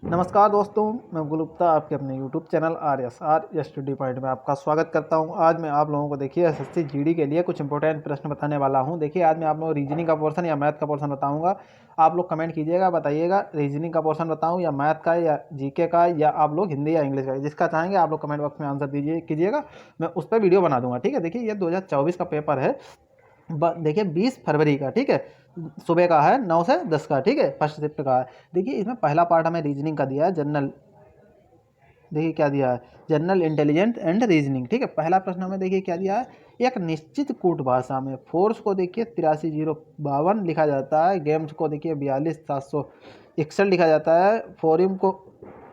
नमस्कार दोस्तों, मैं गुलुप्ता आपके अपने YouTube channel RSR study point में आपका स्वागत करता हूं। आज मैं आप लोगों को देखिए एसएससी जीडी के लिए कुछ इंपॉर्टेंट प्रश्न बताने वाला हूं। देखिए आज मैं आप लोगों को रीजनिंग का पोर्शन या मैथ का पोर्शन बताऊंगा। आप लोग कमेंट कीजिएगा, बताइएगा रीजनिंग का पोर्शन बताऊं या मैथ का या जीके का या आप लोग हिंदी या इंग्लिश का, जिसका चाहेंगे आप लोग कमेंट बॉक्स में आंसर दीजिए कीजिएगा। मैं उस पर वीडियो बना दूंगा। ठीक है, देखिए ये 2024 का पेपर है। देखिए 20 फरवरी का, ठीक है, सुबह का है 9 से 10 का, ठीक है, फर्स्ट शिफ्ट का है। देखिए इसमें पहला पार्ट हमें रीजनिंग का दिया है, जनरल। देखिए क्या दिया है, जनरल इंटेलिजेंट एंड रीजनिंग। ठीक है, पहला प्रश्न हमें देखिए क्या दिया है, एक निश्चित कूट भाषा में फोर्स को देखिए 83,052 लिखा जाता है, गेम्स को देखिए 42,761 लिखा जाता है, फोरिम को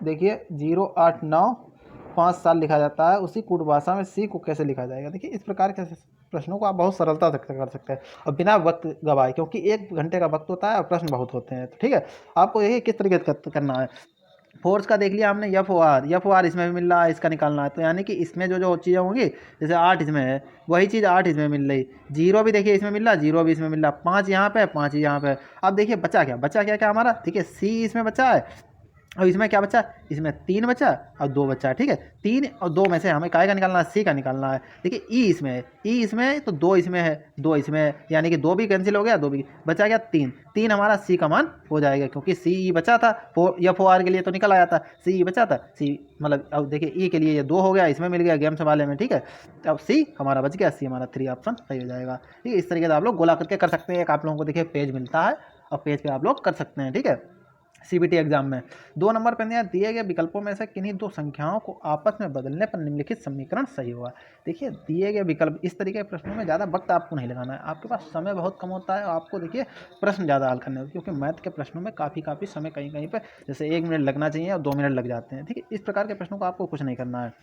देखिए 0,8,9,5 साल लिखा जाता है। उसी कूट भाषा में सी को कैसे लिखा जाएगा। देखिए इस प्रकार के प्रश्नों को आप बहुत सरलता से कर सकते हैं और बिना वक्त गवाए, क्योंकि 1 घंटे का वक्त होता है और प्रश्न बहुत होते हैं। तो ठीक है, आपको यही किस तरीके से करना है। फोर्स का देख लिया हमने, एफ ओ आर इसमें भी मिल रहा है, इसका निकालना है। तो यानी कि इसमें जो चीज़ें होंगी, जैसे 8 इसमें है, वही चीज़ 8 इसमें मिल रही, जीरो भी देखिए इसमें मिल रहा, जीरो भी इसमें मिल रहा, 5 यहाँ पे, 5 यहाँ पे। अब देखिए बचा क्या क्या हमारा, ठीक है, सी इसमें बचा है और इसमें क्या बचा, इसमें 3 बचा और 2 बचा है। ठीक है, 3 और 2 में से हमें काय का निकालना है, सी का निकालना है। देखिए ई इसमें है, ई इसमें है, तो 2 इसमें है, 2 इसमें है, यानी कि 2 भी कैंसिल हो गया, 2 भी बचा गया, 3 3 हमारा सी का मान हो जाएगा, क्योंकि सी ई बचा था। एफ ओ आर के लिए तो निकल आया था, सी ई बचा था, सी मतलब अब देखिए ई के लिए ये 2 हो गया, इसमें मिल गया गेम्स वाले में। ठीक है, अब सी हमारा बच गया, सी हमारा 3 ऑप्शन सही हो जाएगा। ठीक है, इस तरीके से आप लोग गोला करके कर सकते हैं। एक आप लोगों को देखिए पेज मिलता है और पेज पे आप लोग कर सकते हैं। ठीक है, सीबीटी एग्जाम में 2 नंबर पर दिए गए विकल्पों में से किन्हीं 2 संख्याओं को आपस में बदलने पर निम्नलिखित समीकरण सही होगा। देखिए दिए गए विकल्प, इस तरीके के प्रश्नों में ज़्यादा वक्त आपको नहीं लगाना है, आपके पास समय बहुत कम होता है और आपको देखिए प्रश्न ज़्यादा हल करने होते हैं, क्योंकि मैथ के प्रश्नों में काफ़ी समय कहीं कहीं पर जैसे 1 मिनट लगना चाहिए और 2 मिनट लग जाते हैं। ठीक है, इस प्रकार के प्रश्नों को आपको कुछ नहीं करना है,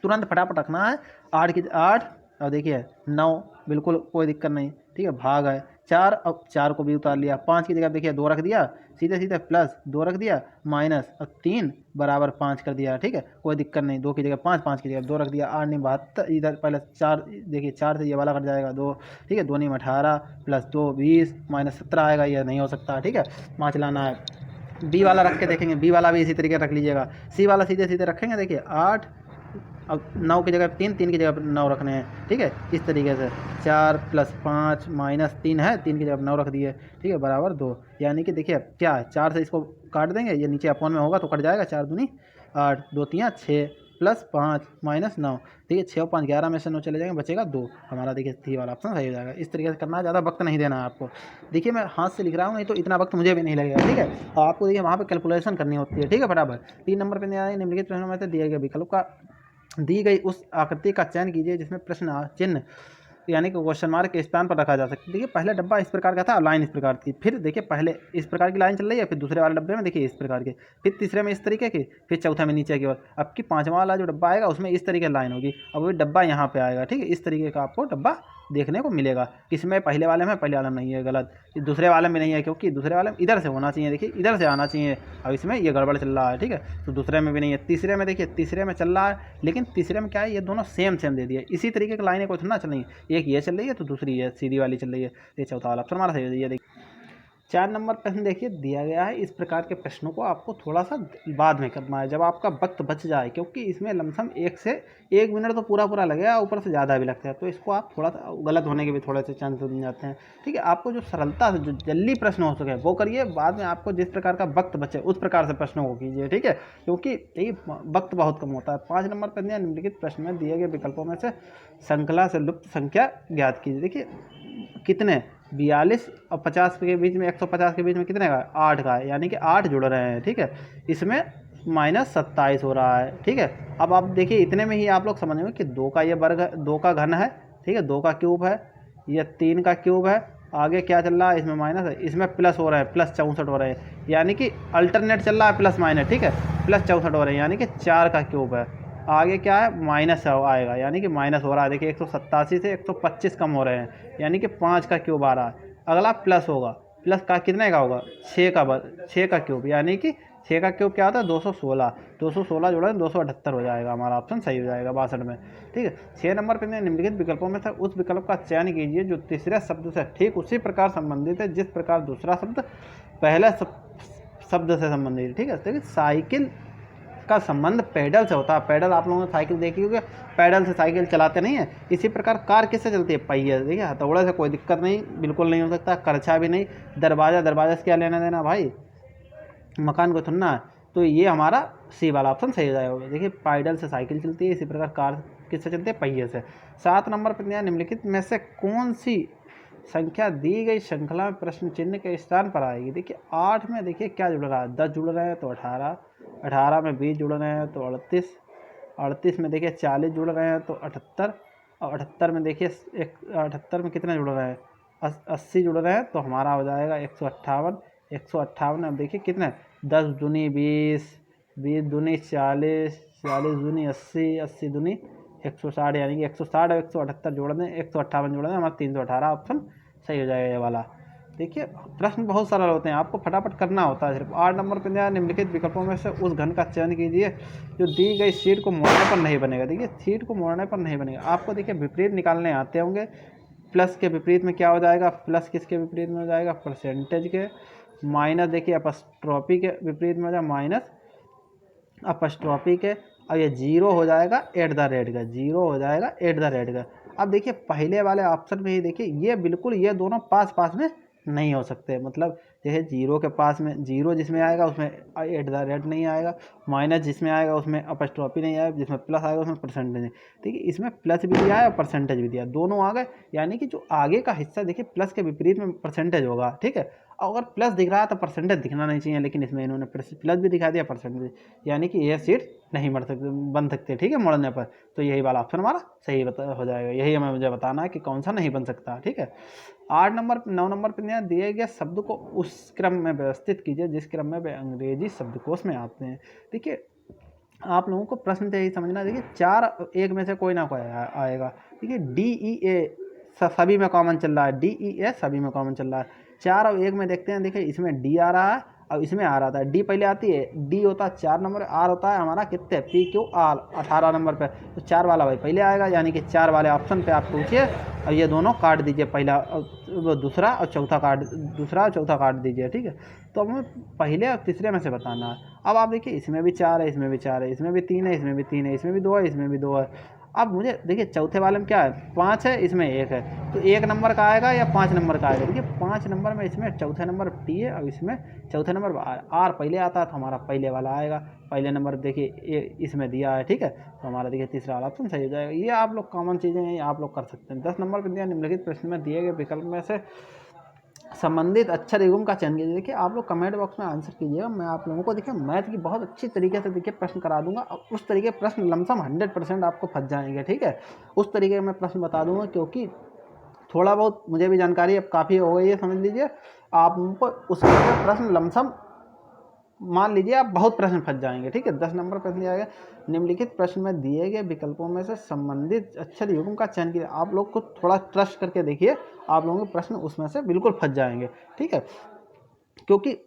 तुरंत फटाफट रखना है। 8 और देखिए 9, बिल्कुल कोई दिक्कत नहीं। ठीक है, भाग है 4, अब 4 को भी उतार लिया, 5 की जगह देखिए 2 रख दिया, सीधे सीधे प्लस 2 रख दिया, माइनस और 3 बराबर 5 कर दिया। ठीक है, कोई दिक्कत नहीं, 2 की जगह 5, 5 की जगह 2 रख दिया, 8 नहीं 72, इधर पहले 4 देखिए 4 से ये वाला कट जाएगा 2। ठीक है, 2 नहीं 18 प्लस 2 20 माइनस 17 आएगा, ये नहीं हो सकता। ठीक है, 5 लाना है। बी वाला रख के देखेंगे, बी वाला भी इसी तरीके रख लीजिएगा। सी वाला सीधे सीधे रखेंगे, देखिए 8, अब 9 की जगह 3, 3 की जगह 9 रखने हैं। ठीक है, इस तरीके से 4 प्लस 5 माइनस 3 है, 3 की जगह 9 रख दिए। ठीक है, बराबर 2, यानी कि देखिए क्या है, 4 से इसको काट देंगे, ये नीचे अपॉन में होगा तो कट जाएगा, 4 दूनी 8, 2 3 6 प्लस 5 माइनस 9। ठीक है, 6 और 5 11 में से 9 चले जाएंगे, बचेगा 2। हमारा देखिए सी वाला ऑप्शन सही हो जाएगा। इस तरीके से करना है, ज़्यादा वक्त नहीं देना है आपको। देखिए मैं हाथ से लिख रहा हूँ, नहीं तो इतना वक्त मुझे भी नहीं लगेगा। ठीक है, और आपको देखिए वहाँ पे कैलकुलेशन करनी होती है। ठीक है, बराबर 3 नंबर पर निम्नलिखित प्रश्नों में से दिए गए विकल्प का दी गई उस आकृति का चयन कीजिए जिसमें प्रश्न चिन्ह यानी कि क्वेश्चन मार्क के स्थान पर रखा जा सकता है। देखिए पहले डब्बा इस प्रकार का था, लाइन इस प्रकार की, फिर देखिए पहले इस प्रकार की लाइन चल रही है, फिर दूसरे वाले डब्बे में देखिए इस प्रकार की, फिर तीसरे में इस तरीके की, फिर चौथे में नीचे की ओर। अब की 5वां वाला जो डब्बा आएगा उसमें इस तरीके की लाइन होगी, अब वो डब्बा यहाँ पे आएगा। ठीक है, इस तरीके का आपको डब्बा देखने को मिलेगा। किसमें, पहले वाले में, पहले वाले में नहीं है, गलत। दूसरे वाले में नहीं है, क्योंकि दूसरे वाले में इधर से होना चाहिए, देखिए इधर से आना चाहिए, अब इसमें ये गड़बड़ चल रहा है। ठीक है, तो दूसरे में भी नहीं है। तीसरे में देखिए, तीसरे में चल रहा है, लेकिन तीसरे में क्या है, ये दोनों सेम दे दिए। इसी तरीके की लाइनें कुछ ना चल रही, एक ये चल रही है तो दूसरी ये सीधी वाली चल रही है। ये चौथा वाला ऑप्शन हमारा सही है। देखिए 4 नंबर प्रश्न देखिए दिया गया है, इस प्रकार के प्रश्नों को आपको थोड़ा सा बाद में करना है, जब आपका वक्त बच जाए, क्योंकि इसमें लमसम 1 मिनट तो पूरा लगेगा, ऊपर से ज़्यादा भी लगता है, तो इसको आप थोड़ा सा गलत होने के भी थोड़े से चांस बन जाते हैं। ठीक है, आपको जो सरलता से जो जल्दी प्रश्न हो सके वो करिए, बाद में आपको जिस प्रकार का वक्त बचे उस प्रकार से प्रश्नों को कीजिए। ठीक है, क्योंकि यही वक्त बहुत कम होता है। 5 नंबर पर निम्नलिखित प्रश्न में दिए गए विकल्पों में से श्रृंखला से लुप्त संख्या ज्ञात कीजिए। देखिए कितने, 42 और 50 के बीच में, 150 के बीच में कितने का, 8 का है, यानी कि 8 जुड़ रहे हैं। ठीक है, इसमें माइनस 27 हो रहा है। ठीक है, अब आप देखिए इतने में ही आप लोग समझेंगे कि 2 का ये वर्ग है, 2 का घन है। ठीक है, 2 का क्यूब है, ये 3 का क्यूब है, आगे क्या चल रहा है, इसमें माइनस है, इसमें प्लस हो रहे हैं, प्लस 64 हो रहे हैं, यानी कि अल्टरनेट चल रहा है प्लस माइनस। ठीक है, प्लस 64 हो रहे हैं, यानी कि 4 का क्यूब है, आगे क्या है, माइनस आएगा, यानी कि माइनस हो रहा है। देखिए 187 से 125 कम हो रहे हैं, यानी कि 5 का क्यूब आ रहा है। अगला प्लस होगा, प्लस का कितने का होगा, 6 का क्यूब, यानी कि 6 का क्यूब क्या होता है, 216, 216 जोड़ा 278 हो जाएगा, हमारा ऑप्शन सही हो जाएगा 62 में। ठीक है, 6 नंबर पर निम्नलिखित विकल्पों में से उस विकल्प का चयन कीजिए जो तीसरे शब्द से ठीक उसी प्रकार संबंधित है जिस प्रकार दूसरा शब्द पहले शब्द से संबंधित, ठीक है। देखिए साइकिल का संबंध पैडल से होता है। पैडल आप लोगों ने साइकिल देखी होगी, पैडल से साइकिल चलाते नहीं है। इसी प्रकार कार किससे चलती है? पहिए। देखिए हथौड़े से कोई दिक्कत नहीं, बिल्कुल नहीं हो सकता, करछा भी नहीं, दरवाज़ा से क्या लेना देना भाई, मकान को थुनना है। तो ये हमारा सी वाला ऑप्शन सही हो जाएगा। देखिए पैडल से साइकिल चलती है, इसी प्रकार कार किससे चलती है? पहिए से। 7 नंबर पर दिया निम्नलिखित में से कौन सी संख्या दी गई श्रृंखला में प्रश्न चिन्ह के स्थान पर आएगी? देखिए 8 में देखिए क्या जुड़ रहा है, 10 जुड़ रहे हैं तो 18, 18 में 20 जुड़ रहे हैं तो 38, 38 में देखिए 40 जुड़ रहे हैं तो 78, और 78 में देखिए 78 में कितने जुड़ रहे हैं? 80 जुड़ रहे हैं तो हमारा हो जाएगा 158। 158 में अब देखिए कितने, 10 दूनी 20, 20 दूनी 40, 40 दूनी 80, 80 दूनी 160, यानी कि 160 और 178 जोड़ दें, 158 जोड़ दें, हमारा 318 ऑप्शन सही हो जाएगा ये वाला। देखिए प्रश्न बहुत सरल होते हैं, आपको फटाफट करना होता है सिर्फ। 8 नंबर पर दिया निम्नलिखित विकल्पों में से उस घन का चयन कीजिए जो दी गई शीट को मोड़ने पर नहीं बनेगा। देखिए शीट को मोड़ने पर नहीं बनेगा, आपको देखिए विपरीत निकालने आते होंगे। प्लस के विपरीत में क्या हो जाएगा? प्लस किसके विपरीत में हो जाएगा? परसेंटेज के। माइनस देखिए अपस्ट्रॉफी के विपरीत में हो जाएगा माइनस अपस्ट्रॉफी के। अब ये जीरो हो जाएगा एट द रेट का, जीरो हो जाएगा एट द रेट का। अब देखिए पहले वाले ऑप्शन में ही देखिए ये बिल्कुल ये दोनों पास पास में नहीं हो सकते, मतलब जैसे जीरो के पास में जीरो जिसमें आएगा उसमें एट द रेट नहीं आएगा, माइनस जिसमें आएगा उसमें अपस्ट्रॉफी नहीं आएगा, जिसमें प्लस आएगा उसमें परसेंटेज नहीं। देखिए इसमें प्लस भी दिया है और परसेंटेज भी दिया, दोनों आ गए। यानी कि जो आगे का हिस्सा देखिए प्लस के विपरीत में परसेंटेज होगा, ठीक है। अगर प्लस दिख रहा है तो परसेंटेज दिखना नहीं चाहिए, लेकिन इसमें इन्होंने प्लस भी दिखा दिया परसेंटेज, यानी कि यह सीट नहीं बन सकते, ठीक है, मोड़ने पर। तो यही वाला ऑप्शन हमारा सही हो जाएगा। यही हमें मुझे बताना है कि कौन सा नहीं बन सकता, ठीक है। 9 नंबर पर दिए गए शब्द को उस क्रम में व्यवस्थित कीजिए जिस क्रम में वे अंग्रेजी शब्दकोश में आते हैं। देखिए आप लोगों को प्रश्न से यही समझना है, देखिए 4 एक में से कोई ना कोई आएगा। देखिए DEA सभी में कॉमन चल रहा है, DEA सभी में कॉमन चल रहा है। 4 और 1 में देखते हैं, देखिए इसमें डी आ रहा है और इसमें आ रहा था, डी पहले आती है, डी होता है 4 नंबर, आर होता है हमारा कितने PQR 18 नंबर पे, तो 4 वाला भाई पहले आएगा, यानी कि 4 वाले ऑप्शन पे आप पूछिए और ये दोनों काट दीजिए, पहला वो दूसरा और चौथा काट दीजिए, ठीक है। तो हमें पहले और तीसरे में से बताना है। अब आप देखिए इसमें भी 4 है, इसमें भी 4 है, इसमें भी 3 है, इसमें भी 3 है, इसमें भी 2 है, इसमें भी 2 है। अब मुझे देखिए चौथे वाले में क्या है, 5 है, इसमें 1 है, तो 1 नंबर का आएगा या 5 नंबर का आएगा? देखिए 5 नंबर में इसमें चौथे नंबर टी है और इसमें चौथे नंबर आर पहले आता है, तो हमारा पहले वाला आएगा। पहले नंबर देखिए इसमें दिया है, ठीक है, तो हमारा देखिए तीसरा वाला ऑप्शन सही हो जाएगा। ये आप लोग कॉमन चीज़ें हैं, आप लोग कर सकते हैं। 10 नंबर पर दिया निम्नलिखित प्रश्न में दिए गए विकल्प में से संबंधित अक्षर युग्म का चयन कीजिए। देखिए आप लोग कमेंट बॉक्स में आंसर कीजिएगा, मैं आप लोगों को देखिए मैथ की बहुत अच्छी तरीके से देखिए प्रश्न करा दूंगा और उस तरीके के प्रश्न लमसम 100% आपको फंस जाएंगे, ठीक है। उस तरीके मैं प्रश्न बता दूंगा, क्योंकि थोड़ा बहुत मुझे भी जानकारी अब काफ़ी हो गई है, समझ लीजिए। आपको उस प्रश्न लमसम मान लीजिए आप बहुत प्रश्न फंस जाएंगे, ठीक है। 10 नंबर प्रश्न दिया गया निम्नलिखित प्रश्न में दिए गए विकल्पों में से संबंधित अक्षर युग्म का चयन कीजिए। आप लोग को थोड़ा ट्रस्ट करके देखिए, आप लोगों के प्रश्न उसमें से बिल्कुल फंस जाएंगे, ठीक है। क्योंकि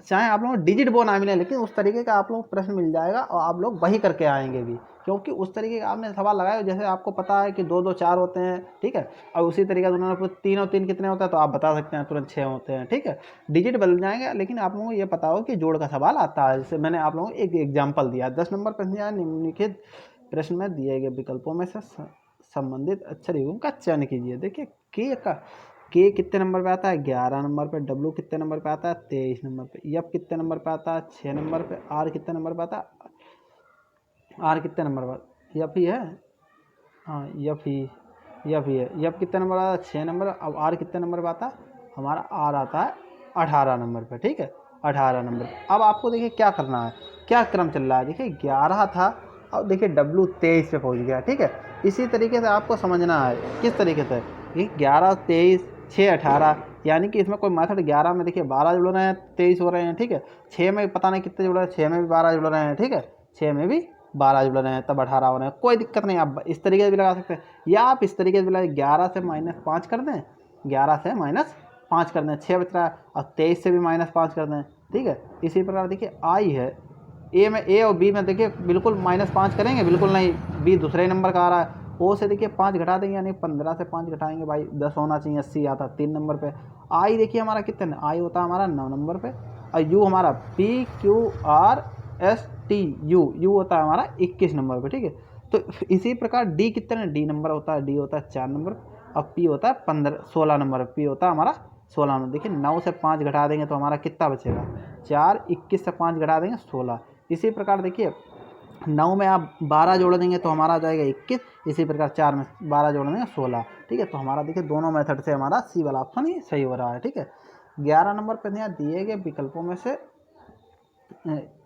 चाहे आप लोगों को डिजिट वो ना मिले, लेकिन उस तरीके का आप लोग प्रश्न मिल जाएगा और आप लोग वही करके आएंगे भी, क्योंकि उस तरीके का आपने सवाल लगाया जैसे आपको पता है कि 2 2 4 होते हैं, ठीक है, और उसी तरीके से उन्होंने 3 और 3 कितने होता है तो आप बता सकते हैं तुरंत 6 होते हैं, ठीक है। डिजिट बदल जाएंगे, लेकिन आप लोगों को ये पता हो कि जोड़ का सवाल आता है। जैसे मैंने आप लोगों को एक एग्जाम्पल दिया। 10 नंबर प्रश्न दिया निम्नलिखित प्रश्न में दिए गए विकल्पों में से संबंधित अक्षर युग्म का चयन कीजिए। देखिए के कितने नंबर पे आता है? 11 नंबर पे। डब्ल्यू कितने नंबर पे आता है? 23 नंबर पे। एफ कितने नंबर पे आता है? 6 नंबर पे। आर कितने नंबर पे आता है? आर कितने नंबर पर? एफ ही है, हाँ एफ ही है। एफ कितने नंबर आता है? 6 नंबर। अब आर कितने नंबर पे आता है? हमारा आर आता है 18 नंबर पे, ठीक है, 18 नंबर। अब आपको देखिए क्या करना है, क्या क्रम चल रहा है। देखिए 11 था, अब देखिए डब्ल्यू 23 पे पहुँच गया, ठीक है। इसी तरीके से आपको समझना है किस तरीके से, 11 23 6 18, यानी कि इसमें कोई मेथड 11 में देखिए 12 जुड़ रहे हैं, 23 हो रहे हैं, ठीक है। 6 में पता नहीं कितने जुड़ रहे हैं, 6 में भी 12 जुड़ रहे हैं, ठीक है, 6 में भी 12 जुड़ रहे हैं, तब 18 हो रहे हैं। कोई दिक्कत नहीं, आप इस तरीके से भी लगा सकते हैं, या आप इस तरीके से भी लगा 11 से -5 कर दें, 11 से -5 कर दें, 6 बच रहा है, और 23 से भी -5 कर दें, ठीक है। इसी प्रकार देखिए आई है, ए और बी में देखिए बिल्कुल -5 करेंगे, बिल्कुल नहीं, बी दूसरे नंबर का आ रहा है। ओ से देखिए 5 घटा देंगे, यानी 15 से 5 घटाएंगे भाई 10 होना चाहिए, 80 आता 3 नंबर पे। आई देखिए हमारा कितने, आई होता है हमारा 9 नंबर पे, और यू हमारा PQRST यू होता है हमारा 21 नंबर पे, ठीक है। तो इसी प्रकार डी कितने, डी नंबर होता है, डी होता है 4 नंबर, और पी होता है 16 नंबर, पी होता है हमारा 16 नंबर। देखिए 9 से 5 घटा देंगे तो हमारा कितना बचेगा 4, 21 से 5 घटा देंगे 16। इसी प्रकार देखिए 9 में आप 12 जोड़ देंगे तो हमारा आ जाएगा 21, इसी प्रकार 4 में 12 जोड़ देंगे 16, ठीक है। तो हमारा देखिए दोनों मेथड से हमारा सी वाला ऑप्शन ही सही हो रहा है, ठीक है। 11 नंबर पर यहाँ दिए गए विकल्पों में से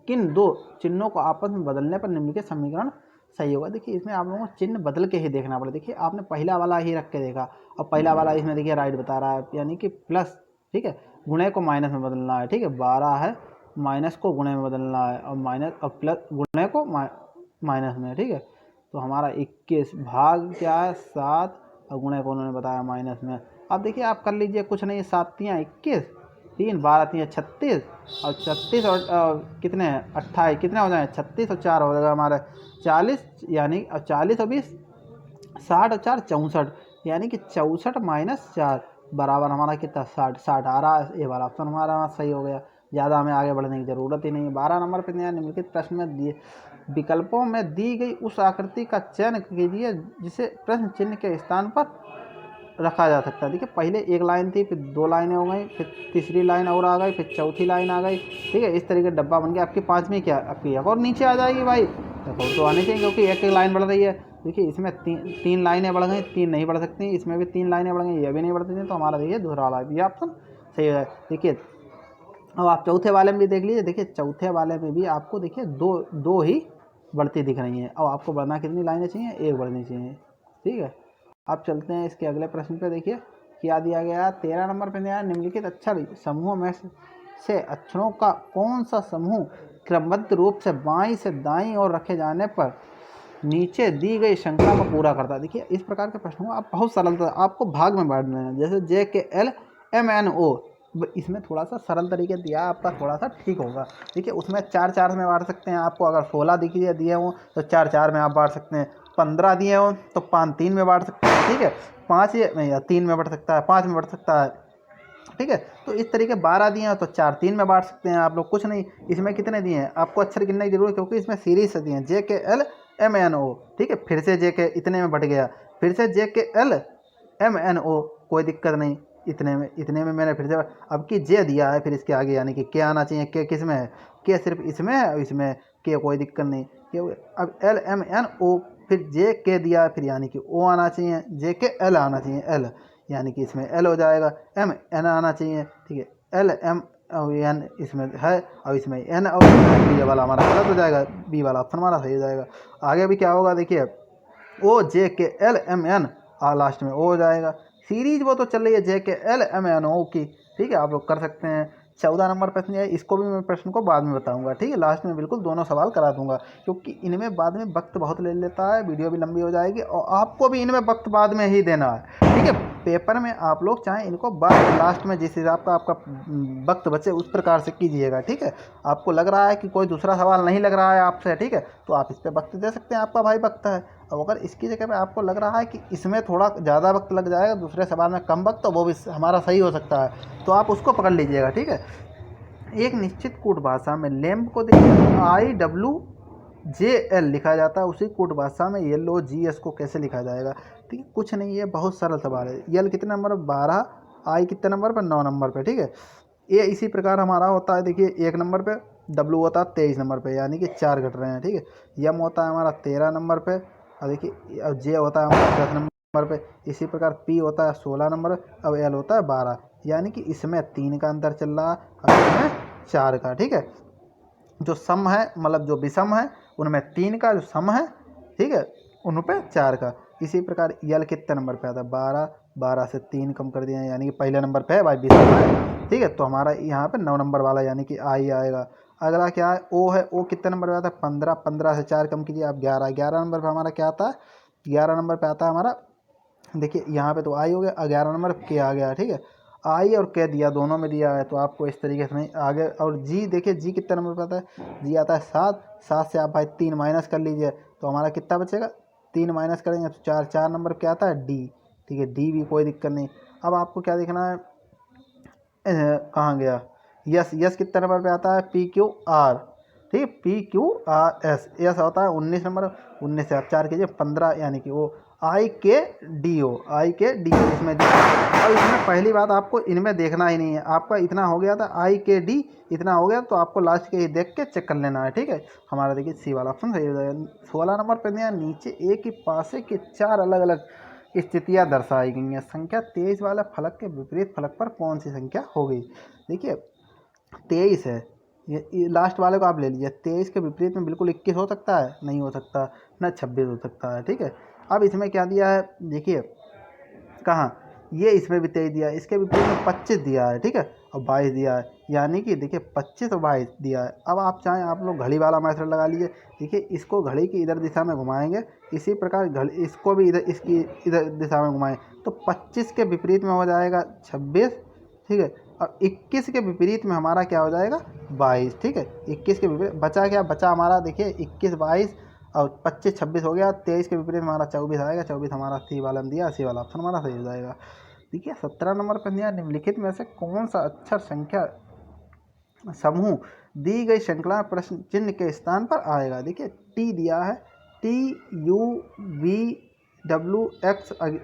किन दो चिन्हों को आपस में बदलने पर निम्नलिखित समीकरण सही होगा। देखिए इसमें आप लोगों को चिन्ह बदल के ही देखना पड़ेगा। देखिए आपने पहला वाला ही रख के देखा और पहला वाला इसमें देखिए राइट बता रहा है, यानी कि प्लस, ठीक है, गुणे को माइनस में बदलना है, ठीक है। 12 है, माइनस को गुणे में बदलना है, और माइनस और प्लस गुणे को माइनस में, ठीक है। तो हमारा 21 भाग क्या है 7, और गुणे को उन्होंने बताया माइनस में। अब देखिए आप कर लीजिए, कुछ नहीं, 7 तियाँ 21, 3 12 तियाँ 36, और 36 और कितने हैं 28, कितने हो जाए 36 और 4 हो जाएगा हमारे 40, यानी 40 और 20 60 और 4 64, यानी कि 64 माइनस 4 बराबर हमारा कितना 60, 60 आ रहा है। ये वाला ऑप्शन हमारा सही हो गया, ज़्यादा हमें आगे बढ़ने की ज़रूरत ही नहीं है। 12 नंबर पर निम्नलिखित प्रश्न में दिए विकल्पों में दी गई उस आकृति का चयन कीजिए जिसे प्रश्न चिन्ह के स्थान पर रखा जा सकता है। देखिए पहले एक लाइन थी, फिर 2 लाइनें हो गई, फिर तीसरी लाइन और आ गई, फिर चौथी लाइन आ गई, ठीक है। इस तरीके का डब्बा बन गया। आपकी पाँचवीं क्या, आपकी एक और नीचे आ जाएगी भाई, देखो तो आनी चाहिए क्योंकि एक एक लाइन बढ़ रही है। देखिए इसमें तीन लाइनें बढ़ गई, 3 नहीं बढ़ सकती, इसमें भी 3 लाइनें बढ़ गई, ये भी नहीं बढ़ सकती, तो हमारा देखिए दूसरा वाला ये ऑप्शन सही है। देखिए अब आप चौथे वाले में भी देख लीजिए, देखिए चौथे वाले में भी आपको देखिए दो ही बढ़ती दिख रही हैं, और आपको बढ़ना कितनी लाइनें चाहिए, एक बढ़नी चाहिए, ठीक है। अब चलते हैं इसके अगले प्रश्न पे। देखिए क्या दिया गया 13 नंबर पे दिया निम्नलिखित अक्षर समूहों में से अक्षरों का कौन सा समूह क्रमबद्ध रूप से बाईं से दाईं ओर रखे जाने पर नीचे दी गई श्रृंखला को पूरा करता है। देखिए इस प्रकार के प्रश्नों को आप बहुत सरलता आपको भाग में बांटना है, जैसे JKL MNO, इसमें थोड़ा सा सरल तरीके दिया आपका थोड़ा सा ठीक होगा। देखिए उसमें 4 में बांट सकते हैं, आपको अगर 16 दिए हों तो 4 में आप बांट सकते हैं, 15 दिए हों तो 5 3 में बांट सकते हैं, ठीक है। 5 नहीं या 3 में बढ़ सकता है, 5 में बढ़ सकता है, ठीक है। तो इस तरीके 12 दिए हैं तो 4 3 में बांट सकते हैं आप लोग, कुछ नहीं। इसमें कितने दिए हैं आपको अक्षर गिनने की जरूरत, क्योंकि इसमें सीरीज से दिए हैं JKLMNO, ठीक है। फिर से JK इतने में बढ़ गया, फिर से JKLMNO, कोई दिक्कत नहीं, इतने में मैंने फिर से अब की जे दिया है, फिर इसके आगे यानी कि के आना चाहिए। के किस में है, के सिर्फ इसमें है और इसमें के, कोई दिक्कत नहीं। के अब LMNO, फिर JK दिया है, फिर यानी कि O आना चाहिए, JKL आना चाहिए, L यानी कि इसमें L हो जाएगा, MN आना चाहिए, ठीक है। LM और N इसमें है, और इसमें N और बी वाला हमारा गलत हो जाएगा, बी वाला ऑप्शन हमारा सही हो जाएगा। आगे भी क्या होगा देखिए OJKLMN लास्ट में O हो जाएगा। सीरीज वो तो चल रही है JKLMNO की, ठीक है, आप लोग कर सकते हैं। 14 नंबर प्रश्न है, इसको भी मैं प्रश्न को बाद में बताऊंगा, ठीक है, लास्ट में बिल्कुल दोनों सवाल करा दूंगा, क्योंकि इनमें बाद में वक्त बहुत ले लेता है, वीडियो भी लंबी हो जाएगी, और आपको भी इनमें वक्त बाद में ही देना है, ठीक है। पेपर में आप लोग चाहें इनको बाद लास्ट में जिस हिसाब का आपका वक्त बचे उस प्रकार से कीजिएगा, ठीक है। आपको लग रहा है कि कोई दूसरा सवाल नहीं लग रहा है आपसे, ठीक है, तो आप इस पर वक्त दे सकते हैं, आपका भाई वक्त है। अब अगर इसकी जगह पे आपको लग रहा है कि इसमें थोड़ा ज़्यादा वक्त लग जाएगा, दूसरे सवाल में कम वक्त, तो वो भी हमारा सही हो सकता है, तो आप उसको पकड़ लीजिएगा, ठीक है। एक निश्चित कूट भाषा में लैंप को देखिए IWJL लिखा जाता है, उसी कूट भाषा में LOGS को कैसे लिखा जाएगा। ठीक है, कुछ नहीं, ये बहुत सरल सवाल है। यल कितने नंबर पर 12, आई कितने नंबर पर 9 नंबर पर, ठीक है। ये इसी प्रकार हमारा होता है, देखिए 1 नंबर पे, W होता है 23 नंबर पे, यानी कि 4 घट रहे हैं, ठीक है। यम होता है हमारा 13 नंबर पे, और देखिए अब जे होता है हमारा 10 नंबर पे, इसी प्रकार पी होता है 16 नंबर, अब एल होता है 12, यानी कि इसमें 3 का अंतर चल रहा है और इसमें 4 का, ठीक है। जो सम है मतलब जो विषम है उनमें 3 का, जो सम है, ठीक है, उन पे 4 का। इसी प्रकार यल कितने नंबर पे आता है 12, 12 से 3 कम कर दिया, यानी कि पहले नंबर पे है भाई विषम है, ठीक है। तो हमारा यहाँ पे 9 नंबर वाला यानी कि आई आएगा। अगला क्या है ओ है, ओ कितने नंबर पे आता है 15, 15 से 4 कम कीजिए आप 11, 11 नंबर पे हमारा क्या आता है 11 नंबर पे आता है हमारा, देखिए यहाँ पे तो आई हो गया, 11 नंबर के आ गया, ठीक है। आई और के दिया, दोनों में दिया है, तो आपको इस तरीके से नहीं आगे। और जी देखिए जी कितने नंबर पे आता है, जी आता है 7, 7 से आप भाई 3 माइनस कर लीजिए तो हमारा कितना बचेगा, 3 माइनस करेंगे तो 4, 4 नंबर पे क्या आता है डी, ठीक है, डी भी कोई दिक्कत नहीं। अब आपको क्या देखना है, कहाँ गया, यस, यस कितने नंबर पे आता है? PQR, ठीक है, PQRS। यस होता है 19 नंबर, 19 से आप 4 कीजिए 15, यानी कि वो IKDO, IKDO इसमें दिया। अब इसमें पहली बात आपको इनमें देखना ही नहीं है, आपका इतना हो गया था IKD, इतना हो गया, तो आपको लास्ट के ही देख के चेक कर लेना है, ठीक है। हमारा देखिए सी वाला ऑप्शन सही हो जाएगा। 16 नंबर पर दिया, नीचे एक ही पासे के 4 अलग अलग स्थितियाँ दर्शाई गई हैं। संख्या 23 वाला फलक के विपरीत फलक पर कौन सी संख्या हो गई? देखिए 23 है, ये लास्ट वाले को आप ले लीजिए। 23 के विपरीत में बिल्कुल 21 हो सकता है? नहीं हो सकता। ना 26 हो सकता है, ठीक है। अब इसमें क्या दिया है, देखिए कहाँ, ये इसमें भी 23 दिया है, इसके विपरीत में 25 दिया है, ठीक है, और 22 दिया है, यानी कि देखिए 25 और 22 दिया है। अब आप चाहें आप लोग घड़ी वाला मेथड लगा लीजिए। देखिए इसको घड़ी की इधर दिशा में घुमाएंगे, इसी प्रकार घड़ी इसको भी इधर, इसकी इधर दिशा में घुमाएं, तो 25 के विपरीत में हो जाएगा 26, ठीक है। और 21 के विपरीत में हमारा क्या हो जाएगा? 22, ठीक है। 21 के विपरीत बचा क्या? बचा हमारा देखिए 21, 22 और 25, 26 हो गया। 23 के विपरीत हमारा 24 आएगा, 24 हमारा सी वाला में दिया, सी वाला ऑप्शन हमारा सही हो जाएगा। देखिए 17 नंबर पर दिया, निम्नलिखित में से कौन सा अक्षर संख्या समूह दी गई श्रृंखला प्रश्न चिन्ह के स्थान पर आएगा? देखिए टी दिया है, TUVWX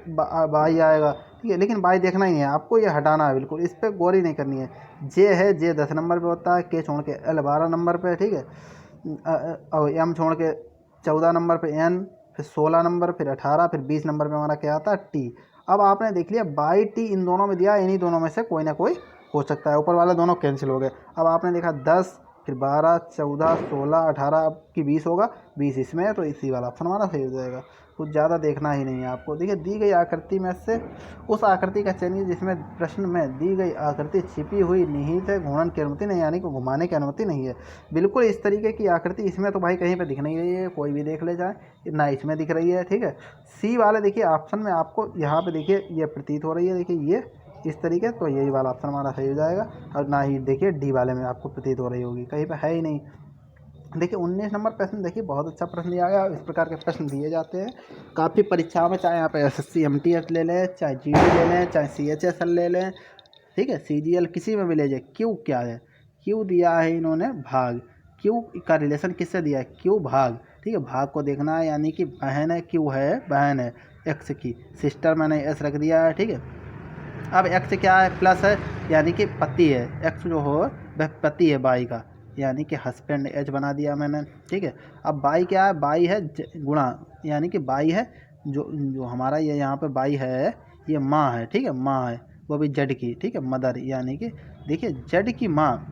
बाई आएगा, ठीक है, लेकिन बाई देखना ही नहीं है आपको, ये हटाना है बिल्कुल, इस पर गौर ही नहीं करनी है। जे है, जे 10 नंबर पे होता है, के छोड़ के L 12 नंबर पे, ठीक है, और M छोड़ के 14 नंबर पे N, फिर 16 नंबर, फिर 18, फिर 20 नंबर पे हमारा क्या आता है? टी। अब आपने देख लिया बाई टी इन दोनों में दिया, इन्हीं दोनों में से कोई ना कोई हो सकता है, ऊपर वाले दोनों कैंसिल हो गए। अब आपने देखा 10, फिर 12, 14, 16, 18, अब की 20 होगा, 20 इसमें है, तो इसी वाला ऑप्शन हमारा सही हो जाएगा। कुछ ज़्यादा देखना ही नहीं है आपको। देखिए दी गई आकृति में से उस आकृति का चयन कीजिए जिसमें प्रश्न में दी गई आकृति छिपी हुई निहित है, घूर्णन की अनुमति नहीं, यानी कि घुमाने की अनुमति नहीं है। बिल्कुल इस तरीके की आकृति इसमें तो भाई कहीं पे दिख नहीं रही है, कोई भी देख ले जाए, ना इसमें दिख रही है, ठीक है। सी वाले देखिए ऑप्शन में आपको यहाँ पे देखिए ये प्रतीत हो रही है, देखिए ये इस तरीके, तो यही वाला ऑप्शन हमारा सही हो जाएगा। और ना ही देखिए डी वाले में आपको प्रतीत हो रही होगी, कहीं पे है ही नहीं। देखिए 19 नंबर प्रश्न, देखिए बहुत अच्छा प्रश्न दिया गया। इस प्रकार के प्रश्न दिए जाते हैं काफ़ी परीक्षाओं में, चाहे आप SSC MTS ले लें, चाहे GD ले लें, चाहे CHSL ले लें, ठीक है, CGL किसी में भी ले जाए। क्यू क्या है? क्यू दिया है इन्होंने भाग, क्यू का रिलेशन किससे दिया है? क्यू भाग, ठीक है, भाग को देखना है, यानी कि बहन है, क्यू है बहन है एक्स की, सिस्टर मैंने S रख दिया है, ठीक है। अब एक्स क्या है? प्लस है, यानी कि पति है, एक्स जो हो वह पति है बाई का, यानी कि हस्बैंड एच बना दिया मैंने, ठीक है। अब बाई क्या है? बाई है गुणा, यानी कि बाई है जो जो हमारा ये यहाँ पे बाई है, ये माँ है, ठीक है, माँ है, वो भी जड की, ठीक है, मदर, यानी कि देखिए जड की माँ,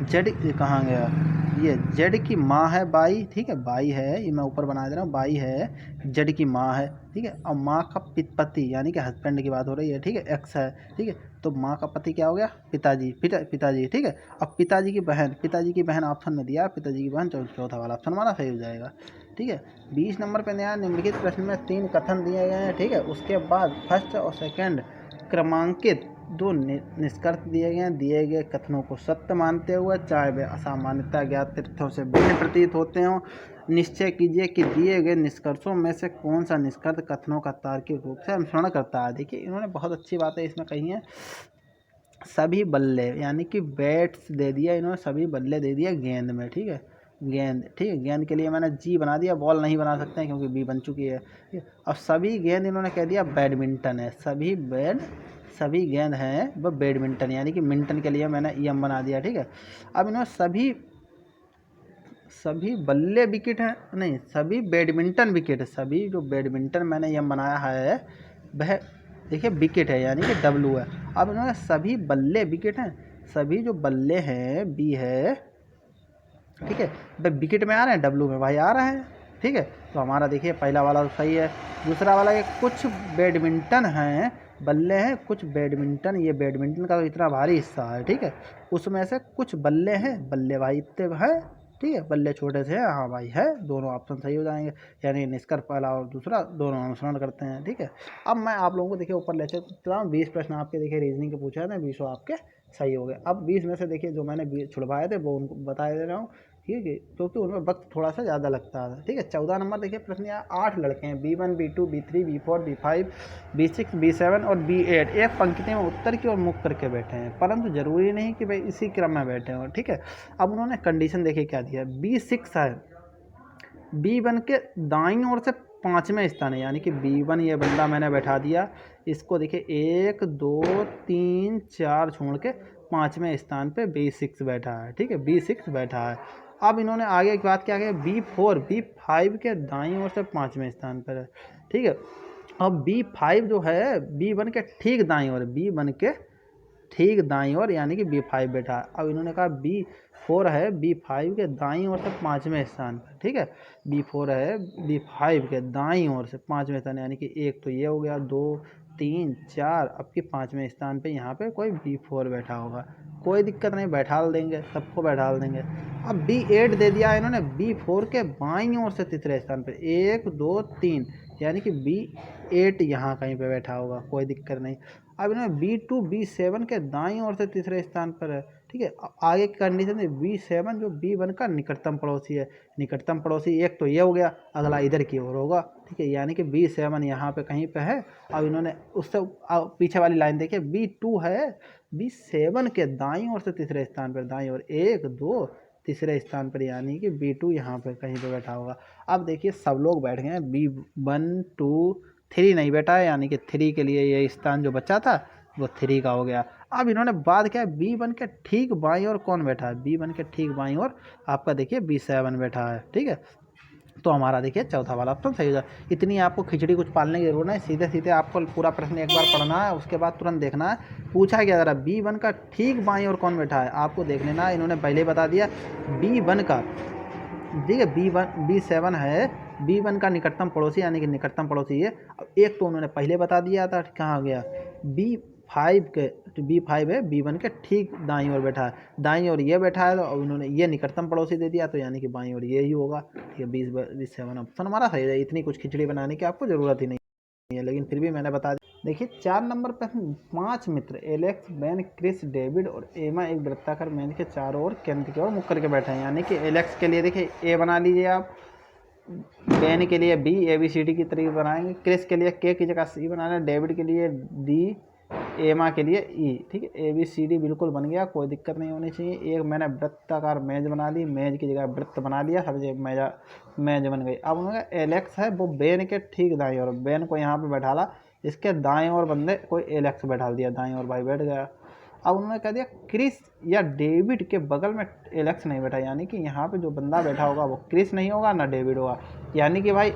जेड कहाँ गया, ये जेड की माँ है बाई, ठीक है, बाई है, ये मैं ऊपर बना दे रहा हूँ, बाई है, जेड की माँ है, ठीक है। और माँ का पति, यानी कि हस्बैंड की बात हो रही है, ठीक है, एक्स है, ठीक है, तो माँ का पति क्या हो गया? पिताजी, पिताजी, ठीक है। अब पिताजी की बहन ऑप्शन में दिया, पिताजी की बहन, चौथा वाला ऑप्शन हमारा सही हो जाएगा, ठीक है। 20 नंबर पर नया निम्नलिखित प्रश्न में 3 कथन दिए गए हैं, ठीक है, उसके बाद फर्स्ट और सेकेंड क्रमांकित 2 निष्कर्ष दिए गए हैं। दिए गए कथनों को सत्य मानते हुए, चाहे वे असामान्यता ज्ञात तथ्यों से भिन्न प्रतीत होते हों, निश्चय कीजिए कि दिए गए निष्कर्षों में से कौन सा निष्कर्ष कथनों का तार्किक रूप से अनुसरण करता है। देखिए इन्होंने बहुत अच्छी बातें इसमें कही हैं। सभी बल्ले, यानी कि बैट्स दे दिया इन्होंने, सभी बल्ले दे दिया गेंद में, ठीक है, गेंद, ठीक है, गेंद के लिए मैंने जी बना दिया, बॉल नहीं बना सकते हैं क्योंकि बी बन चुकी है, ठीक है। और सभी गेंद इन्होंने कह दिया बैडमिंटन है, सभी गेंद हैं वह बैडमिंटन, यानी कि मिंटन के लिए मैंने एम बना दिया, ठीक है। अब इन्होंने सभी बल्ले विकेट हैं, नहीं, सभी बैडमिंटन विकेट है, सभी जो बैडमिंटन मैंने एम बनाया है वह देखिए विकेट है, यानी कि W है। अब इन्होंने सभी बल्ले विकेट हैं, सभी जो बल्ले हैं बी है, ठीक है, भाई विकेट में आ रहे हैं, W में भाई आ रहे हैं, ठीक है। तो हमारा देखिए पहला वाला तो सही है। दूसरा वाला ये कुछ बैडमिंटन हैं, बल्ले हैं कुछ बैडमिंटन, ये बैडमिंटन का तो इतना भारी हिस्सा है, ठीक है, उसमें से कुछ बल्ले हैं, बल्ले भाई इतने हैं, ठीक है, बल्ले छोटे से हैं, हाँ भाई है, दोनों ऑप्शन सही हो जाएंगे, यानी निष्कर्ष पहला और दूसरा दोनों अनुसरण करते हैं, ठीक है। अब मैं आप लोगों को देखिए ऊपर ले चलता हूँ। 20 प्रश्न आपके देखिए रीजनिंग के पूछे थे, 20 आपके सही हो गए। अब 20 में से देखिए जो मैंने छुड़वाए थे वो उनको बता दे रहा हूँ ठीक है, क्योंकि उनमें वक्त थोड़ा सा ज़्यादा लगता है। ठीक है, 14 नंबर देखिए प्रश्न यहाँ 8 लड़के हैं, B1 B2 B3 B4 B5 B6 B7 और B8 एक पंक्ति में उत्तर की ओर मुख करके बैठे हैं, परंतु जरूरी नहीं कि भाई इसी क्रम में बैठे हों। ठीक है, अब उन्होंने कंडीशन देखिए क्या दिया, B6 है, B1 के दाईं ओर से 5वें स्थान है, यानी कि B1 ये बंदा मैंने बैठा दिया, इसको देखिए 1 2 3 4 छोड़ के 5वें स्थान पे B6 बैठा है। ठीक है, B6 बैठा है। अब इन्होंने आगे की बात क्या किया, B4 B5 के दाईं ओर से 5वें स्थान पर है। ठीक है, अब B5 जो है B1 के ठीक दाईं ओर, B1 के ठीक दाईं ओर यानी कि B5 बैठा है। अब इन्होंने कहा B4 है B5 के दाईं ओर से 5वें स्थान पर। ठीक है, B4 है B5 के दाईं ओर से 5वें स्थान, यानी कि एक तो ये हो गया, 2 3 4, अब की 5वें स्थान पे यहाँ पे कोई B4 बैठा होगा, कोई दिक्कत नहीं, बैठा देंगे, सबको बैठा देंगे। अब B8 दे दिया इन्होंने, B4 के बाईं ओर से तीसरे स्थान पर, 1 2 3, यानी कि B8 यहाँ कहीं पे बैठा होगा, कोई दिक्कत नहीं। अब इन्होंने B2 B7 के दाईं ओर से तीसरे स्थान पर है। ठीक है, आगे की कंडीशन है B7 जो B1 का निकटतम पड़ोसी है, निकटतम पड़ोसी एक तो ये हो गया, अगला इधर की ओर होगा। ठीक है, यानी कि B7 यहाँ पे कहीं पे है। अब इन्होंने उससे पीछे वाली लाइन देखिए, B2 है B7 के दाईं ओर से तीसरे स्थान पर, दाईं ओर 1 2 तीसरे स्थान पर, यानी कि B2 यहाँ पर कहीं पे बैठा होगा। अब देखिए सब लोग बैठ गए हैं, B1 2 3 नहीं बैठा है, यानी कि 3 के लिए ये स्थान जो बचा था वो 3 का हो गया। अब इन्होंने बात क्या है, B1 के ठीक बाईं ओर कौन बैठा है, B1 के ठीक बाईं ओर आपका देखिए B7 बैठा है। ठीक है, तो हमारा देखिए चौथा वाला ऑप्शन सही हो जाए। इतनी आपको खिचड़ी कुछ पालने की जरूरत नहीं, सीधे सीधे आपको पूरा प्रश्न एक बार पढ़ना है, उसके बाद तुरंत देखना है पूछा क्या जरा, B1 का ठीक बाईं ओर कौन बैठा है, आपको देख लेना है। इन्होंने पहले बता दिया B1 का, ठीक है, B7 है B1 का निकटतम पड़ोसी, यानी कि निकटतम पड़ोसी है। अब एक तो उन्होंने पहले बता दिया था, कहाँ गया, B5 है B1 के ठीक दाईं ओर बैठा है, दाईं ओर ये बैठा है, तो अब उन्होंने ये निकटतम पड़ोसी दे दिया, तो यानी कि बाईं ओर ये ही होगा। ठीक है, 27 ऑप्शन हमारा सही है। इतनी कुछ खिचड़ी बनाने की आपको ज़रूरत ही नहीं है, लेकिन फिर भी मैंने बता दिया। देखिए 4 नंबर प्रश्न, 5 मित्र एलेक्स बेन क्रिस डेविड और एमा एक वृत्ताकार मेज के चारों ओर केंद्र की ओर मुख करके बैठे हैं, यानी कि एलेक्स के लिए देखिए ए बना लीजिए आप, बेन के लिए बी, ABCD की तरीके बनाएंगे, क्रिस के लिए के की जगह सी बनाना, डेविड के लिए डी, एमा के लिए ई। ठीक है, ABCD बिल्कुल बन गया, कोई दिक्कत नहीं होनी चाहिए। एक मैंने वृत्ताकार मेज बना ली, मेज की जगह वृत्त बना लिया, सब जगह मेज बन गई। अब उन्होंने एलेक्स है वो बेन के ठीक दाएं ओर, बेन को यहाँ पे बैठा ला, इसके दाएं ओर बंदे कोई एलेक्स बैठा दिया, दाएं ओर भाई बैठ गया। अब उन्होंने कह दिया क्रिस या डेविड के बगल में एलेक्स नहीं बैठा, यानी कि यहाँ पे जो बंदा बैठा होगा वो क्रिस नहीं होगा ना डेविड होगा, यानी कि भाई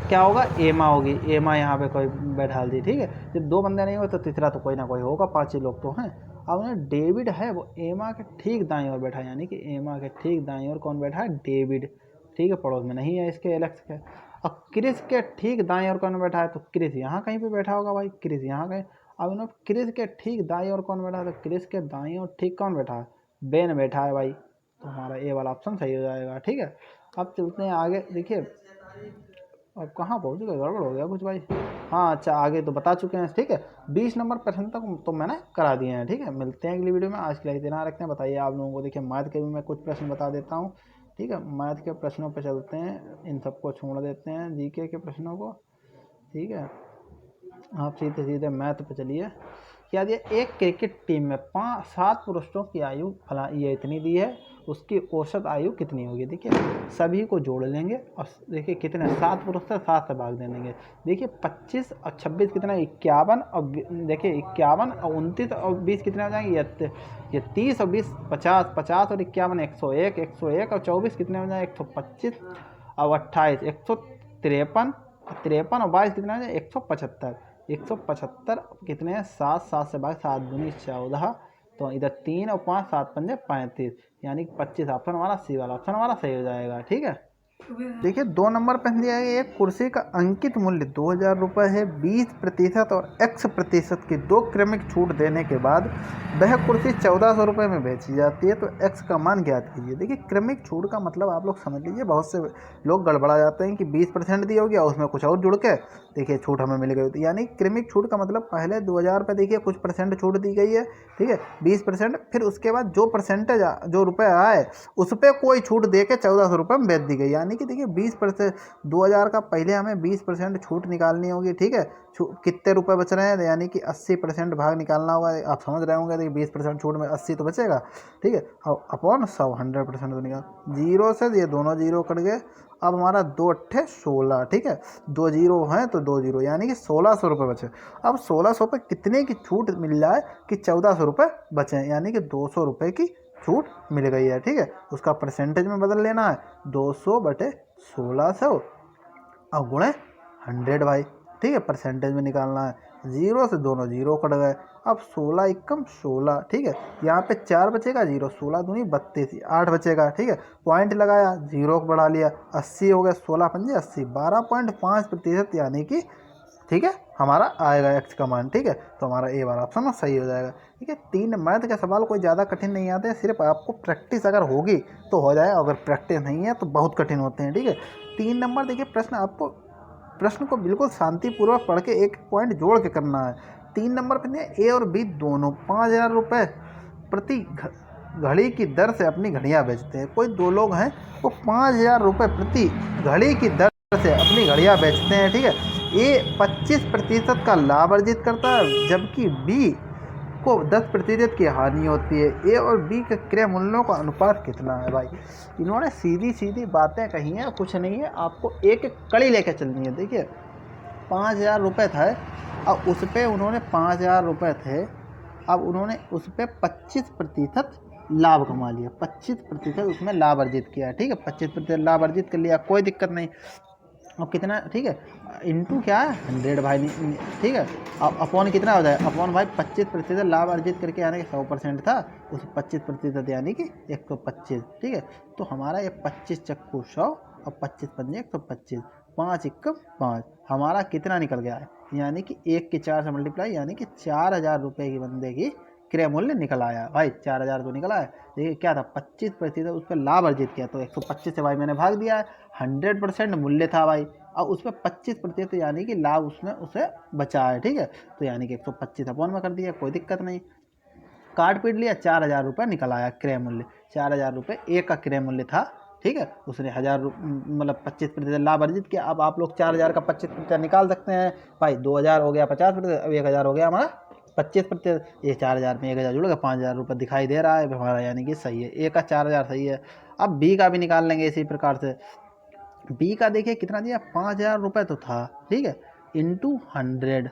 क्या होगा, एमा होगी, एमा यहाँ पे कोई बैठा दी। ठीक है, जब 2 बंदे नहीं हो तो तीसरा तो कोई ना कोई होगा, 5 ही लोग तो हैं। अब उन्हें डेविड है वो एमा के ठीक दाएं ओर बैठा है, यानी कि एमा के ठीक दाएं ओर कौन बैठा है, डेविड। ठीक है, पड़ोस में नहीं है इसके एलेक्स के। अब क्रिस के ठीक दाएं ओर कौन बैठा है, तो क्रिस यहाँ कहीं पे बैठा होगा भाई, क्रिस यहाँ कहीं। अब इन्होंने क्रिस के ठीक दाएं ओर कौन बैठा है, तो क्रिस के दाएं ओर ठीक कौन बैठा है, बेन बैठा है भाई, तो हमारा ए वाला ऑप्शन सही हो जाएगा। ठीक है, अब चलते हैं आगे। देखिए अब कहाँ पहुँच गए, गड़बड़ हो गया कुछ भाई। हाँ अच्छा, आगे तो बता चुके हैं। ठीक है, 20 नंबर प्रश्न तक तो मैंने करा दिए हैं। ठीक है, मिलते हैं अगली वीडियो में, आज के लिए इतना रखते हैं। बताइए आप लोगों को, देखिए मैथ के भी मैं कुछ प्रश्न बता देता हूँ। ठीक है, मैथ के प्रश्नों पर चलते हैं, इन सबको छोड़ देते हैं जीके के प्रश्नों को। ठीक है, आप सीधे सीधे मैथ पे चलिए। क्या दिया, एक क्रिकेट टीम में 7 पुरुषों की आयु फला ये इतनी दी है, उसकी औसत आयु कितनी होगी। देखिए सभी को जोड़ लेंगे और देखिए कितने, 7 पुरुष से 7 से भाग दे देंगे। देखिए 25 और 26 कितना, 51, और देखिए 51 और 29 और 20 कितने हो जाएंगे, ये 30 और 20 50, 50 और 51 101, 101 और 24 कितने हो जाएंगे, 125 और 28 153, 53 और 22 कितने हो जाए, 175। 175 कितने हैं, 7, 7 से भाग, 7 दूनी 14, तो इधर 3 और 5, 7 पंजे 35, यानी 25 ऑप्शन हमारा सी वाला ऑप्शन हमारा सही हो जाएगा। ठीक है। देखिए 2 नंबर पे दिया है, एक कुर्सी का अंकित मूल्य 2,000 रुपये है। 20% और X% की 2 क्रमिक छूट देने के बाद वह कुर्सी 1,400 रुपये में बेची जाती है, तो X का मान ज्ञात कीजिए। देखिए क्रमिक छूट का मतलब आप लोग समझ लीजिए, बहुत से लोग गड़बड़ा जाते हैं कि 20% दी होगी और उसमें कुछ और जुड़ के देखिए छूट हमें मिल गई होती है। यानी क्रमिक छूट का मतलब पहले 2,000 रुपये देखिए कुछ परसेंट छूट दी गई है, ठीक है 20%, फिर उसके बाद जो परसेंटेज जो रुपये आए उस पर कोई छूट दे के 1,400 रुपये में बेच दी गई। यानी कि देखिए 20%, 2,000 का पहले हमें 20% छूट निकालनी होगी, ठीक है। कितने रुपए बच रहे हैं, यानी कि 80% भाग निकालना होगा, आप समझ रहे होंगे। देखिए 20% छूट में 80 तो बचेगा, ठीक है, और अपॉन 100 100% तो निकाल, जीरो से ये दोनों जीरो कट गए। अब हमारा 2×8=16, ठीक है, 2 जीरो हैं तो 2 जीरो, यानी कि 1,600 रुपये बचे। अब 1,600 पे कितने की छूट मिल जाए कि 1,400 रुपये बचे, यानी कि 200 रुपये की छूट मिल गई है, ठीक है। उसका परसेंटेज में बदल लेना है, 200/1600 और गुणे 100 भाई, ठीक है, परसेंटेज में निकालना है। जीरो से दोनों जीरो कट गए। अब 16×1=16, ठीक है, यहाँ पे 4 बचेगा, जीरो 16×2=32, 8 बचेगा, ठीक है, पॉइंट लगाया, जीरो को बढ़ा लिया, 80 हो गया, 16×5=80, 12.5%, यानी कि ठीक है हमारा आएगा एक्स का मान, ठीक है। तो हमारा ए वाला ऑप्शन सही हो जाएगा, ठीक है। 3 मैथ के सवाल कोई ज़्यादा कठिन नहीं आते हैं, सिर्फ आपको प्रैक्टिस अगर होगी तो हो जाएगा, अगर प्रैक्टिस नहीं है तो बहुत कठिन होते हैं, ठीक है। 3 नंबर देखिए प्रश्न, आपको प्रश्न को बिल्कुल शांतिपूर्वक पढ़ के एक पॉइंट जोड़ के करना है। 3 नंबर पे ए और बी दोनों 5,000 रुपये प्रति घड़ी की दर से अपनी घड़ियाँ बेचते हैं। कोई 2 लोग हैं वो 5,000 रुपये प्रति घड़ी की दर से अपनी घड़ियाँ बेचते हैं, ठीक है। ए 25% का लाभ अर्जित करता है, जबकि बी को 10% की हानि होती है। ए और बी के क्रय मूल्यों का अनुपात कितना है भाई। इन्होंने सीधी सीधी बातें कही हैं, कुछ नहीं है, आपको एक एक कड़ी लेके चलनी है। देखिए 5,000 रुपये था, अब उस पर उन्होंने 5,000 रुपये थे, अब उन्होंने उस पर 25% लाभ कमा लिया, 25% उसमें लाभ अर्जित किया, ठीक है, 25% लाभ अर्जित कर लिया, कोई दिक्कत नहीं। और कितना, ठीक है, इंटू क्या है 100 भाई, ठीक है। अब अपॉन कितना हो जाए, अपॉन भाई 25% लाभ अर्जित करके, यानी कि 100% था, उस 25% यानी कि 125, ठीक है। तो हमारा ये 25 चक्कू 100 और 25×5 125, 5×1=5, हमारा कितना निकल गया है, यानी कि 1 के 4 से मल्टीप्लाई, यानी कि 4,000 रुपये की बंदे की क्रय मूल्य निकल आया भाई, 4,000 तो निकला है। देखिए क्या था, 25% उस पर लाभ अर्जित किया, तो 125 से भाई मैंने भाग दिया है, 100% मूल्य था भाई, और उस पर 25% यानी कि लाभ उसमें उसे बचा है, ठीक है। तो यानी कि 125 अपॉन में कर दिया, कोई दिक्कत नहीं, काट पीट लिया, 4,000 रुपये निकल आया क्रय मूल्य। 4,000 रुपये एक का क्रय मूल्य था, ठीक है, उसने 1,000 मतलब 25% लाभ अर्जित किया। अब आप लोग 4,000 का 25% निकाल सकते हैं भाई, 2,000 हो गया 50%, अब 1,000 हो गया हमारा 25%, ये 4,000 में 1,000 जुड़ गया, 5,000 रुपये दिखाई दे रहा है हमारा, यानी कि सही है, ए का 4,000 सही है। अब बी का भी निकाल लेंगे इसी प्रकार से। बी का देखिए कितना दिया, 5,000 रुपये तो था, ठीक है, इंटू 100,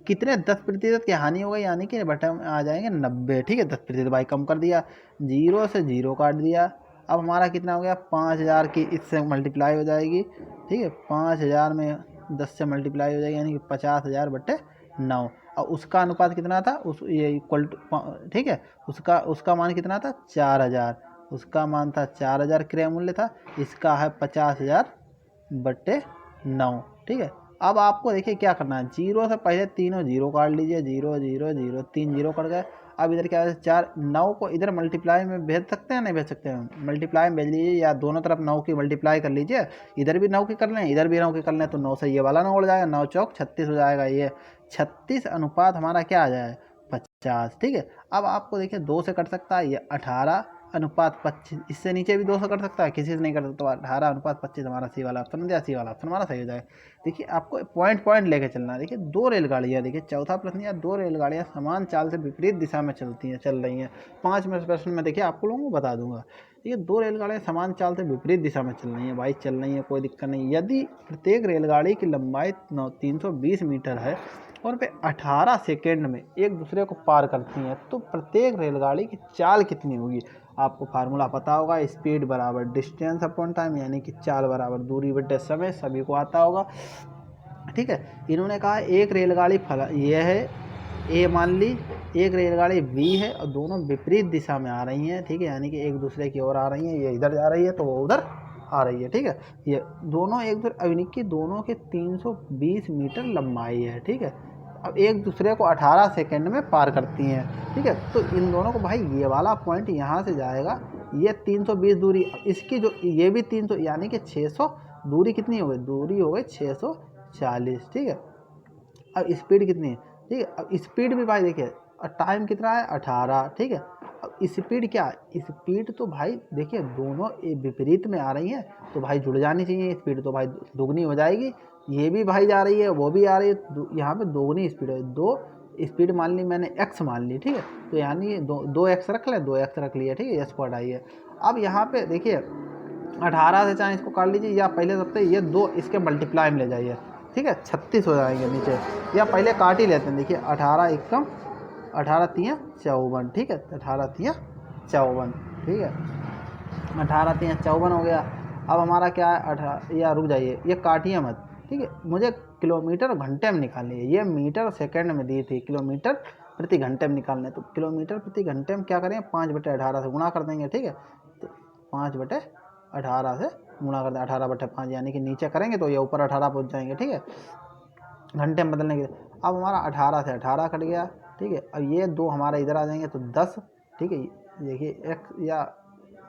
कितने 10% की हानि हो गई, यानी कि बटन आ जाएंगे 90, ठीक है, 10% भाई कम कर दिया, जीरो से जीरो काट दिया। अब हमारा कितना हो गया, 5,000 की इससे मल्टीप्लाई हो जाएगी, ठीक है, 5,000 में 10 से मल्टीप्लाई हो जाएगी, यानी कि 50,000/9, और उसका अनुपात कितना था, उस ये इक्वल टू, ठीक है, उसका मान कितना था 4,000, उसका मान था 4,000 क्रय मूल्य था, इसका है 50,000/9, ठीक है। अब आपको देखिए क्या करना है, जीरो से पहले तीनों जीरो काट लीजिए, 0 0 0, 3 जीरो कट गए। अब इधर क्या है, 4 9 को इधर मल्टीप्लाई में भेज सकते हैं, नहीं भेज सकते हैं, मल्टीप्लाई में भेज लीजिए, या दोनों तरफ 9 की मल्टीप्लाई कर लीजिए, इधर भी 9 की कर लें, इधर भी 9 की कर लें, तो 9 से ये वाला 9 उड़ जाएगा, 9 चौक 36 हो जाएगा, ये 36 अनुपात हमारा क्या आ जाए 50, ठीक है। अब आपको देखिए 2 से कट सकता है, ये 18/25, इससे नीचे भी 2 से कट सकता है, किसी से नहीं कट सकता, 18/25 हमारा सी वाला ऑप्शन दिया, सी वाला ऑप्शन हमारा सही हो जाएगा। देखिए आपको पॉइंट पॉइंट लेके चलना है। देखिए 2 रेलगाड़ियाँ, देखिए चौथा प्रश्न, या 2 रेलगाड़ियाँ समान चाल से विपरीत दिशा में चल रही हैं। 5 में प्रश्न में देखिए आपको लोगों को बता दूंगा। ये 2 रेलगाड़ियाँ समान चाल से विपरीत दिशा में चल रही हैं भाई, चल रही हैं, कोई दिक्कत नहीं। यदि प्रत्येक रेलगाड़ी की लंबाई 320 मीटर है और वे 18 सेकेंड में एक दूसरे को पार करती हैं, तो प्रत्येक रेलगाड़ी की चाल कितनी होगी। आपको फार्मूला पता होगा, स्पीड बराबर डिस्टेंस अपॉन टाइम, यानी कि चाल बराबर दूरी बटे समय, सभी को आता होगा, ठीक है। इन्होंने कहा एक रेलगाड़ी ये है ए, मान ली एक रेलगाड़ी बी है और दोनों विपरीत दिशा में आ रही हैं, ठीक है, यानी कि एक दूसरे की ओर आ रही हैं, ये इधर जा रही है तो वो उधर आ रही है, ठीक है। ये दोनों एक दूसरे अब इनकी दोनों के 320 मीटर लंबाई है, ठीक है। अब एक दूसरे को 18 सेकंड में पार करती हैं, ठीक है। तो इन दोनों को भाई ये वाला पॉइंट यहाँ से जाएगा, ये 320 दूरी, इसकी जो ये भी 300 यानी कि 600 दूरी कितनी हो गई, दूरी हो गई 640, ठीक है। अब स्पीड कितनी है, ठीक है। अब स्पीड भी भाई देखिए, टाइम कितना है 18, ठीक है। अब स्पीड क्या है, स्पीड तो भाई देखिए दोनों विपरीत में आ रही हैं, तो भाई जुड़ जानी चाहिए, स्पीड तो भाई दुगनी हो जाएगी। ये भी भाई जा रही है, वो भी आ रही है, यहाँ पे दोगुनी स्पीड है। दो स्पीड मान ली मैंने एक्स मान ली, ठीक है। तो यानी दो एक्स रख लें, 2x रख लिया, ठीक है। यस को हटाइए। अब यहाँ पे देखिए 18 से चाहे इसको काट लीजिए, या पहले सबसे ये दो इसके मल्टीप्लाई में ले जाइए, ठीक है। 36 हो जाएंगे नीचे, या पहले काट ही लेते हैं। देखिए 18 एकम 18 तियाँ 54, ठीक है। 18 तियाँ 54, ठीक है। 18 तियाँ 54 हो गया। अब हमारा क्या है 18, या रुक जाइए, ये काटिए मत, ठीक है। मुझे किलोमीटर घंटे में निकालनी है, ये मीटर सेकंड में दी थी, किलोमीटर प्रति घंटे में निकालना है। तो किलोमीटर प्रति घंटे में क्या करेंगे, 5/18 से गुणा कर देंगे, ठीक है। तो 5/18 से गुणा कर दें, 18/5 यानी कि नीचे करेंगे तो ये ऊपर 18 पहुँच जाएंगे, ठीक है। घंटे में बदलने के लिए अब हमारा 18 से 18 कट गया, ठीक है। अब ये दो हमारा इधर आ जाएंगे तो 10, ठीक है। देखिए एक्स, या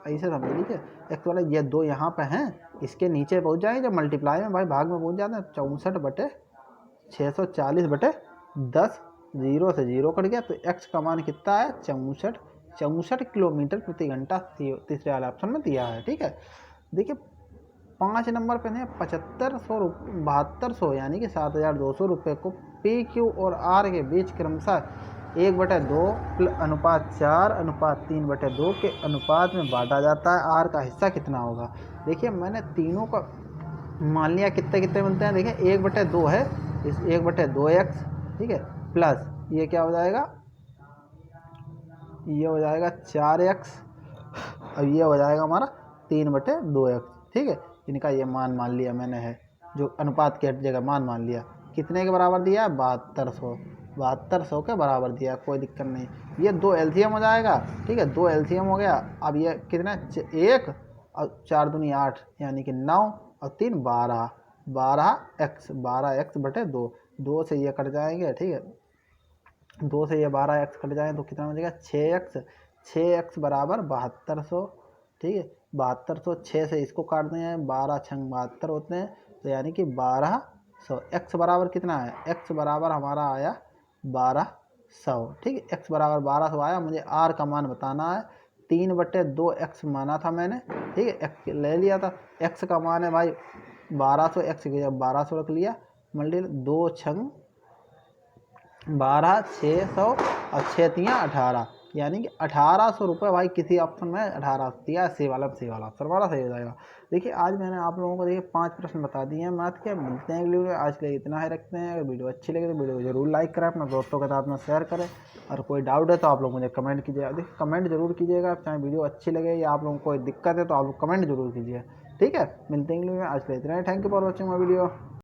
ऐसे समझ लीजिए एक्स वाला, ये दो यहाँ पे हैं, इसके नीचे पहुँच जाएंगे जब मल्टीप्लाई में भाई भाग में पहुँच जाते हैं। 64/640/10, 0 से 0 कट गया, तो एक्स का मान कितना है 64 किलोमीटर प्रति घंटा तीसरे वाले ऑप्शन में दिया है, ठीक है। देखिए 5 नंबर पे है 7200 यानी कि 7200 रुपये को पी क्यू और आर के बीच क्रमशः 1/2 अनुपात 4 अनुपात 3/2 के अनुपात में बांटा जाता है। आर का हिस्सा कितना होगा। देखिए मैंने तीनों का मान लिया, कितने कितने मिलते हैं। देखिए 1/2 है, इस 1/2x, ठीक है, प्लस ये क्या हो जाएगा, ये हो जाएगा 4x, अब ये हो जाएगा हमारा 3/2x, ठीक है। इनका ये मान लिया मैंने है, जो अनुपात की जगह मान लिया। कितने के बराबर दिया है 7200 के बराबर दिया, कोई दिक्कत नहीं। ये 2 एलसीएम हो जाएगा, ठीक है, 2 एलसीएम हो गया। अब ये कितना 1 और 4 दूनी 8 यानी कि 9 और 3 12, 12x/2, 2 से ये कट जाएंगे, ठीक है। 2 से ये 12x कट जाए तो कितना बचेगा 6x, 6x बराबर 7200, ठीक है। 7200, 6 से इसको काट देंगे, 12 छंग 72 होते हैं, तो यानी कि 1200। x बराबर कितना है, x बराबर हमारा आया 1200, ठीक है। x बराबर 1200 आया। मुझे r का मान बताना है, 3/2x माना था मैंने, ठीक है, x ले लिया था। x का मान है भाई 1200, x की जगह 1200 रख लिया, मल्टीपल 2 छंग 12, 600 और 6 तियाँ 18, यानी कि 1800 रुपये भाई किसी ऑप्शन में 18 दिया, सी वाला ऑप्शन बड़ा सही हो जाएगा। देखिए आज मैंने आप लोगों को देखिए 5 प्रश्न बता दिए हैं मैथ के। मिलते हैं अगली वीडियो में, आज के लिए इतना ही रखते हैं। अगर वीडियो अच्छी लगे तो वीडियो को जरूर लाइक करें, अपने दोस्तों के साथ में शेयर करें, और कोई डाउट है तो आप लोग मुझे कमेंट कीजिएगा। देखिए कमेंट जरूर कीजिएगा, चाहे वीडियो अच्छी लगे या आप लोगों को कोई दिक्कत है तो आप लोग कमेंट जरूर कीजिए, ठीक है। मिलते हैं अगली वीडियो में, आज के लिए इतना ही। Thank you for watching my video.